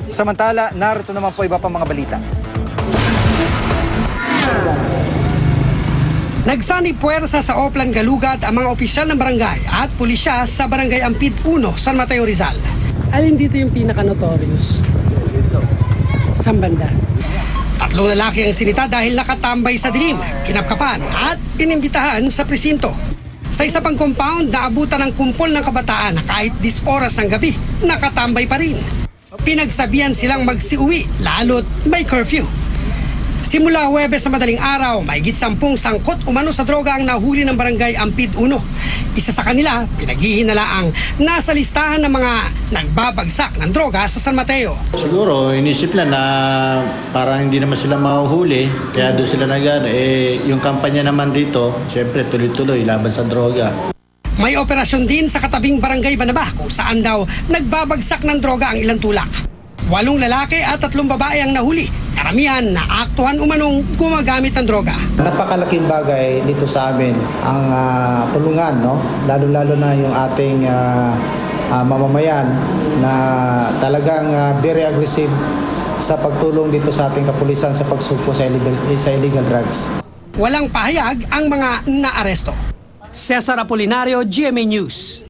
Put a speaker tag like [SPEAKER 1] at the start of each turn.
[SPEAKER 1] Samantala, narito naman po iba pang mga balita.
[SPEAKER 2] Nagsanib puwersa sa Oplan Galugad ang mga opisyal ng barangay at pulisya sa Barangay Ampid 1, San Mateo, Rizal.
[SPEAKER 3] Alin dito yung pinaka-notorious? Saan banda?
[SPEAKER 2] Tatlong lalaki ang sinita dahil nakatambay sa dilim, kinapkapan at inimbitahan sa presinto. Sa isa pang compound, naabutan ng kumpol ng kabataan na kahit 10 oras ng gabi, nakatambay pa rin. Pinagsabihan silang magsiuwi, lalo't may curfew. Simula Huwebes sa madaling araw, mahigit 10 sangkot umano sa droga ang nahuli ng Barangay Ampid 1. Isa sa kanila, pinaghihinalaang nasa listahan ng mga nagbabagsak ng droga sa San Mateo.
[SPEAKER 4] Siguro, inisip lang na parang hindi naman sila mahuhuli, kaya doon sila yung kampanya naman dito, siyempre tuloy-tuloy laban sa droga.
[SPEAKER 2] May operasyon din sa katabing Barangay Banaba kung saan daw nagbabagsak ng droga ang ilang tulak. 8 lalaki at 3 babae ang nahuli. Karamihan na aktuhan umanong gumagamit ng droga.
[SPEAKER 5] Napakalaking bagay dito sa amin ang tulungan, no? Lalo-lalo na yung ating mamamayan na talagang very aggressive sa pagtulong dito sa ating kapulisan sa pagsugpo sa illegal drugs.
[SPEAKER 2] Walang pahayag ang mga naaresto. Cesar Apolinario, GMA News.